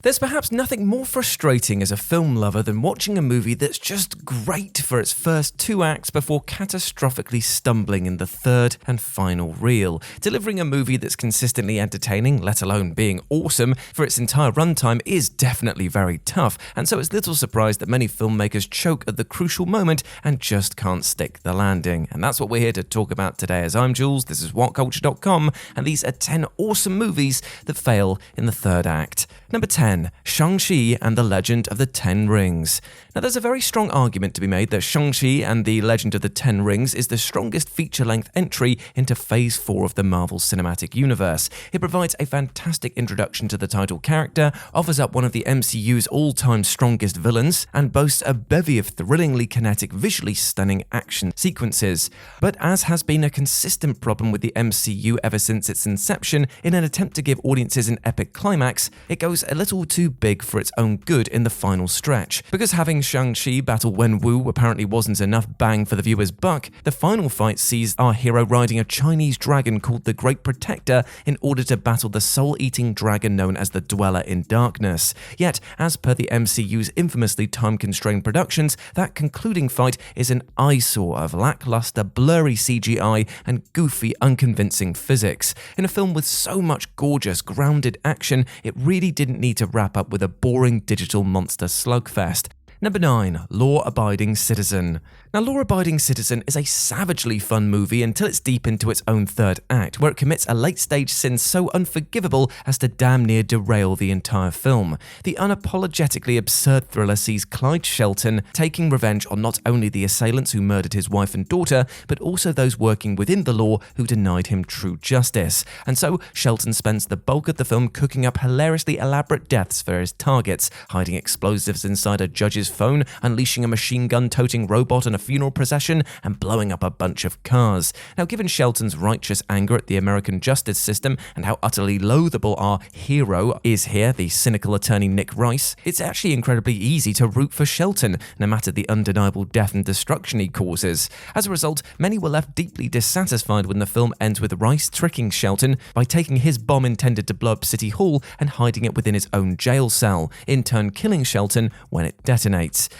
There's perhaps nothing more frustrating as a film lover than watching a movie that's just great for its first 2 acts before catastrophically stumbling in the third and final reel. Delivering a movie that's consistently entertaining, let alone being awesome, for its entire runtime is definitely very tough, and so it's little surprise that many filmmakers choke at the crucial moment and just can't stick the landing. And that's what we're here to talk about today. As I'm Jules, this is Whatculture.com, and these are 10 awesome movies that fail in the third act. Number 10. Shang-Chi and the Legend of the Ten Rings. Now, there's a very strong argument to be made that Shang-Chi and the Legend of the Ten Rings is the strongest feature-length entry into Phase 4 of the Marvel Cinematic Universe. It provides a fantastic introduction to the title character, offers up one of the MCU's all-time strongest villains, and boasts a bevy of thrillingly kinetic, visually stunning action sequences. But as has been a consistent problem with the MCU ever since its inception, in an attempt to give audiences an epic climax, it goes a little too big for its own good in the final stretch. Because having Shang-Chi battle Wenwu apparently wasn't enough bang for the viewer's buck, the final fight sees our hero riding a Chinese dragon called the Great Protector in order to battle the soul-eating dragon known as the Dweller in Darkness. Yet, as per the MCU's infamously time-constrained productions, that concluding fight is an eyesore of lackluster, blurry CGI and goofy, unconvincing physics. In a film with so much gorgeous, grounded action, it really didn't need to wrap up with a boring digital monster slugfest. Number 9. Law-Abiding Citizen. Now, Law-Abiding Citizen is a savagely fun movie until it's deep into its own third act, where it commits a late-stage sin so unforgivable as to damn near derail the entire film. The unapologetically absurd thriller sees Clyde Shelton taking revenge on not only the assailants who murdered his wife and daughter, but also those working within the law who denied him true justice. And so, Shelton spends the bulk of the film cooking up hilariously elaborate deaths for his targets, hiding explosives inside a judge's phone, unleashing a machine gun-toting robot in a funeral procession, and blowing up a bunch of cars. Now, given Shelton's righteous anger at the American justice system and how utterly loathable our hero is here, the cynical attorney Nick Rice, it's actually incredibly easy to root for Shelton, no matter the undeniable death and destruction he causes. As a result, many were left deeply dissatisfied when the film ends with Rice tricking Shelton by taking his bomb intended to blow up City Hall and hiding it within his own jail cell, in turn killing Shelton when it detonates.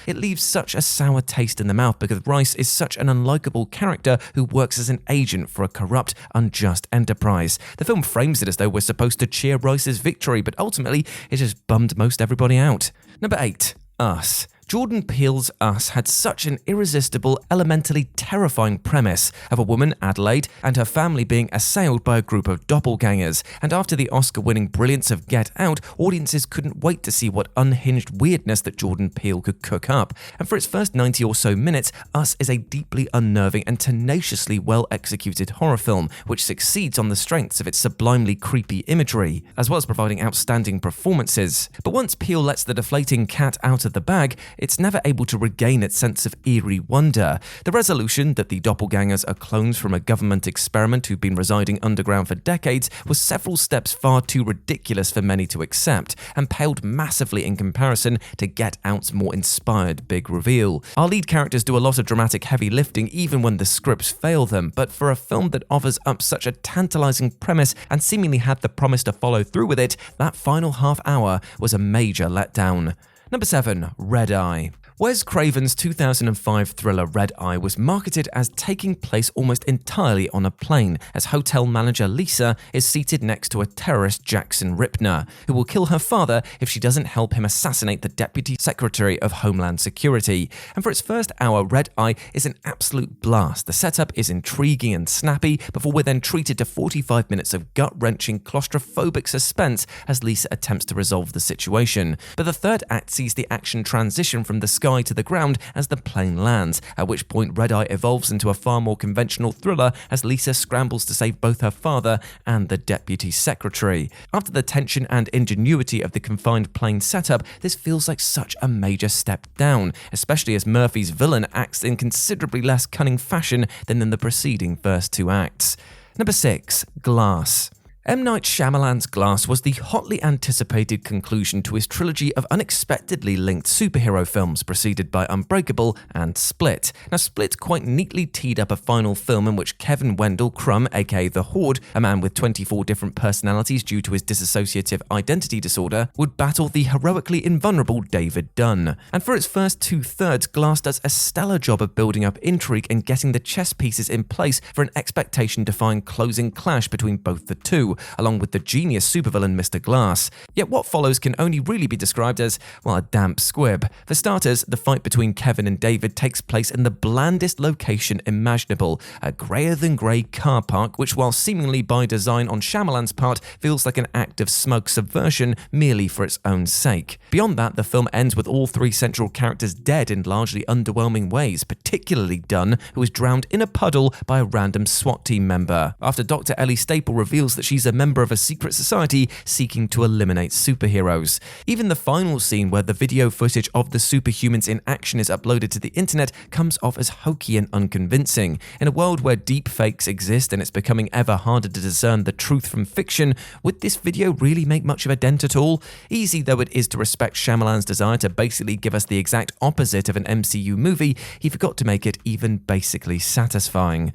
It leaves such a sour taste in the mouth because Rice is such an unlikable character who works as an agent for a corrupt, unjust enterprise. The film frames it as though we're supposed to cheer Rice's victory, but ultimately it just bummed most everybody out. Number 8. Us. Jordan Peele's Us had such an irresistible, elementally terrifying premise of a woman, Adelaide, and her family being assailed by a group of doppelgangers, and after the Oscar-winning brilliance of Get Out, audiences couldn't wait to see what unhinged weirdness that Jordan Peele could cook up. And for its first 90 or so minutes, Us is a deeply unnerving and tenaciously well-executed horror film, which succeeds on the strengths of its sublimely creepy imagery, as well as providing outstanding performances. But once Peele lets the deflating cat out of the bag, it's never able to regain its sense of eerie wonder. The resolution that the doppelgangers are clones from a government experiment who've been residing underground for decades was several steps far too ridiculous for many to accept, and paled massively in comparison to Get Out's more inspired big reveal. Our lead characters do a lot of dramatic heavy lifting even when the scripts fail them, but for a film that offers up such a tantalizing premise and seemingly had the promise to follow through with it, that final half hour was a major letdown. Number 7. Red Eye. Wes Craven's 2005 thriller Red Eye was marketed as taking place almost entirely on a plane, as hotel manager Lisa is seated next to a terrorist Jackson Ripner, who will kill her father if she doesn't help him assassinate the Deputy Secretary of Homeland Security. And for its first hour, Red Eye is an absolute blast. The setup is intriguing and snappy, before we're then treated to 45 minutes of gut-wrenching, claustrophobic suspense as Lisa attempts to resolve the situation. But the third act sees the action transition from the sky to the ground as the plane lands, at which point Red Eye evolves into a far more conventional thriller as Lisa scrambles to save both her father and the Deputy Secretary. After the tension and ingenuity of the confined plane setup, this feels like such a major step down, especially as Murphy's villain acts in considerably less cunning fashion than in the preceding first 2 acts. Number 6. Glass. M. Night Shyamalan's Glass was the hotly anticipated conclusion to his trilogy of unexpectedly linked superhero films, preceded by Unbreakable and Split. Now, Split quite neatly teed up a final film in which Kevin Wendell Crumb, aka The Horde, a man with 24 different personalities due to his dissociative identity disorder, would battle the heroically invulnerable David Dunn. And for its first two-thirds, Glass does a stellar job of building up intrigue and getting the chess pieces in place for an expectation-defying closing clash between both the two, along with the genius supervillain Mr. Glass. Yet what follows can only really be described as, well, a damp squib. For starters, the fight between Kevin and David takes place in the blandest location imaginable, a greyer-than-grey car park, which, while seemingly by design on Shyamalan's part, feels like an act of smug subversion merely for its own sake. Beyond that, the film ends with all three central characters dead in largely underwhelming ways, particularly Dunn, who is drowned in a puddle by a random SWAT team member, after Dr. Ellie Staple reveals that she's a member of a secret society seeking to eliminate superheroes. Even the final scene where the video footage of the superhumans in action is uploaded to the internet comes off as hokey and unconvincing. In a world where deep fakes exist and it's becoming ever harder to discern the truth from fiction, would this video really make much of a dent at all? Easy though it is to respect Shyamalan's desire to basically give us the exact opposite of an MCU movie, he forgot to make it even basically satisfying.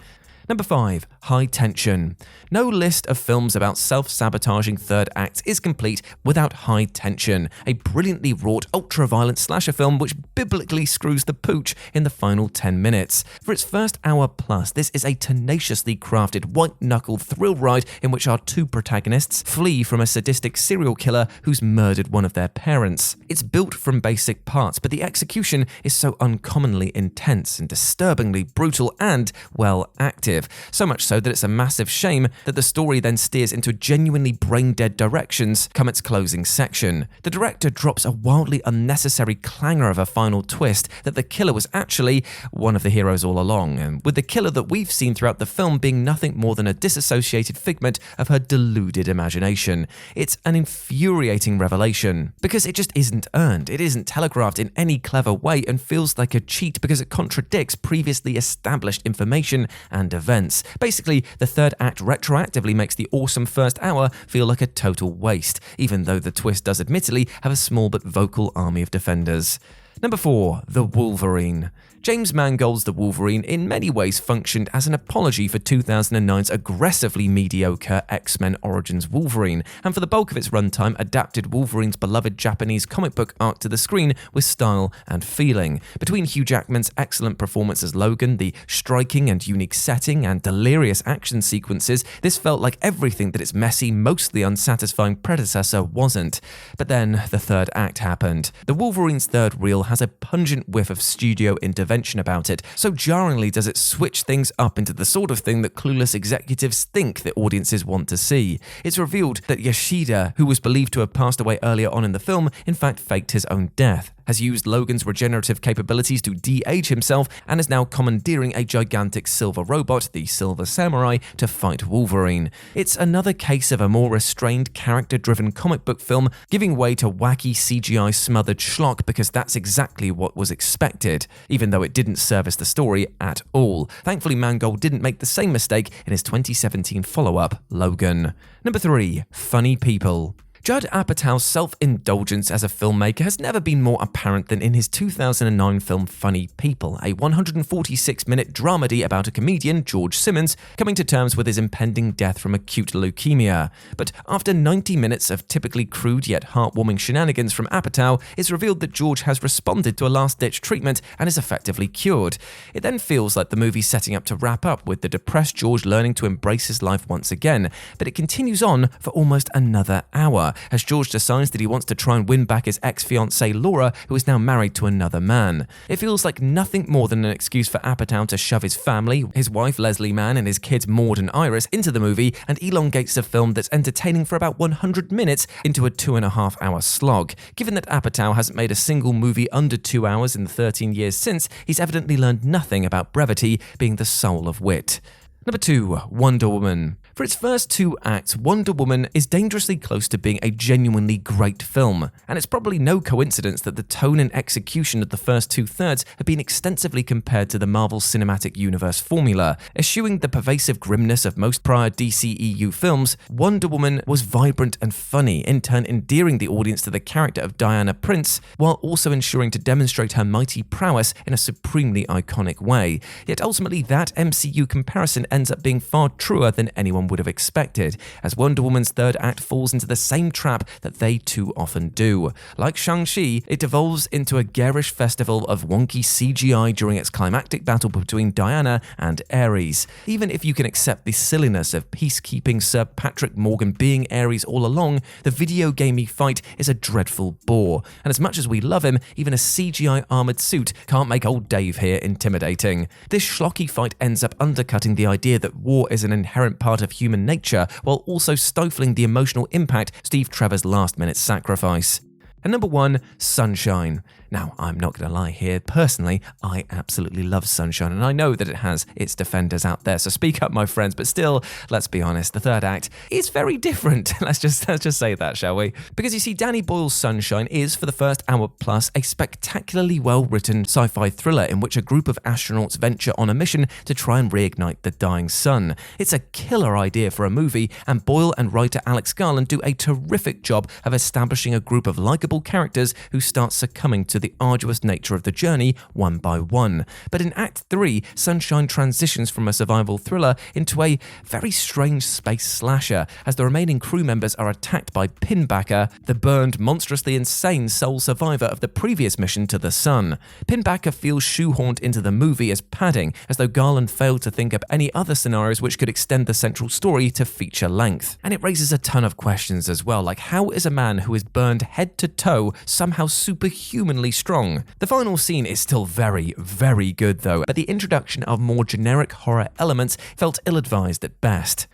Number 5. High Tension. No list of films about self-sabotaging third acts is complete without High Tension, a brilliantly wrought, ultra-violent slasher film which biblically screws the pooch in the final 10 minutes. For its first hour plus, this is a tenaciously crafted, white-knuckle thrill ride in which our two protagonists flee from a sadistic serial killer who's murdered one of their parents. It's built from basic parts, but the execution is so uncommonly intense and disturbingly brutal and well-acted. So much so that it's a massive shame that the story then steers into genuinely brain-dead directions come its closing section. The director drops a wildly unnecessary clanger of a final twist that the killer was actually one of the heroes all along, and with the killer that we've seen throughout the film being nothing more than a disassociated figment of her deluded imagination. It's an infuriating revelation, because it just isn't earned, it isn't telegraphed in any clever way, and feels like a cheat because it contradicts previously established information and events. Basically, the third act retroactively makes the awesome first hour feel like a total waste, even though the twist does admittedly have a small but vocal army of defenders. Number 4. The Wolverine. James Mangold's The Wolverine in many ways functioned as an apology for 2009's aggressively mediocre X-Men Origins Wolverine, and for the bulk of its runtime adapted Wolverine's beloved Japanese comic book arc to the screen with style and feeling. Between Hugh Jackman's excellent performance as Logan, the striking and unique setting, and delirious action sequences, this felt like everything that its messy, mostly unsatisfying predecessor wasn't. But then the third act happened. The Wolverine's third reel has a pungent whiff of studio intervention about it, so jarringly does it switch things up into the sort of thing that clueless executives think that audiences want to see. It's revealed that Yoshida, who was believed to have passed away earlier on in the film, in fact faked his own death, has used Logan's regenerative capabilities to de-age himself, and is now commandeering a gigantic silver robot, the Silver Samurai, to fight Wolverine. It's another case of a more restrained, character-driven comic book film giving way to wacky CGI-smothered schlock because that's exactly what was expected, even though it didn't service the story at all. Thankfully, Mangold didn't make the same mistake in his 2017 follow-up, Logan. Number 3. Funny People. Judd Apatow's self-indulgence as a filmmaker has never been more apparent than in his 2009 film Funny People, a 146-minute dramedy about a comedian, George Simmons, coming to terms with his impending death from acute leukemia. But after 90 minutes of typically crude yet heartwarming shenanigans from Apatow, it's revealed that George has responded to a last-ditch treatment and is effectively cured. It then feels like the movie's setting up to wrap up with the depressed George learning to embrace his life once again, but it continues on for almost another hour, as George decides that he wants to try and win back his ex-fiancée Laura, who is now married to another man. It feels like nothing more than an excuse for Apatow to shove his family, his wife Leslie Mann and his kids Maud and Iris into the movie, and elongates a film that's entertaining for about 100 minutes into a 2.5-hour slog. Given that Apatow hasn't made a single movie under 2 hours in the 13 years since, he's evidently learned nothing about brevity being the soul of wit. Number 2. Wonder Woman. For its first 2 acts, Wonder Woman is dangerously close to being a genuinely great film, and it's probably no coincidence that the tone and execution of the first 2/3 have been extensively compared to the Marvel Cinematic Universe formula. Eschewing the pervasive grimness of most prior DCEU films, Wonder Woman was vibrant and funny, in turn endearing the audience to the character of Diana Prince, while also ensuring to demonstrate her mighty prowess in a supremely iconic way. Yet ultimately, that MCU comparison ends up being far truer than anyone would have expected, as Wonder Woman's 3rd act falls into the same trap that they too often do. Like Shang-Chi, it devolves into a garish festival of wonky CGI during its climactic battle between Diana and Ares. Even if you can accept the silliness of peacekeeping Sir Patrick Morgan being Ares all along, the video gamey fight is a dreadful bore, and as much as we love him, even a CGI armoured suit can't make old Dave here intimidating. This schlocky fight ends up undercutting the idea that war is an inherent part of human nature, while also stifling the emotional impact Steve Trevor's last-minute sacrifice. And number 1, Sunshine. Now, I'm not going to lie here, personally, I absolutely love Sunshine, and I know that it has its defenders out there, so speak up, my friends, but still, let's be honest, the 3rd act is very different. Let's just say that, shall we? Because you see, Danny Boyle's Sunshine is, for the first hour plus, a spectacularly well-written sci-fi thriller in which a group of astronauts venture on a mission to try and reignite the dying sun. It's a killer idea for a movie, and Boyle and writer Alex Garland do a terrific job of establishing a group of likeable characters who start succumbing to the arduous nature of the journey one by one. But in Act 3, Sunshine transitions from a survival thriller into a very strange space slasher, as the remaining crew members are attacked by Pinbacker, the burned, monstrously insane sole survivor of the previous mission to the sun. Pinbacker feels shoehorned into the movie as padding, as though Garland failed to think up any other scenarios which could extend the central story to feature length. And it raises a ton of questions as well, like how is a man who is burned head to toe somehow superhumanly strong? The final scene is still very, very good though, but the introduction of more generic horror elements felt ill-advised at best.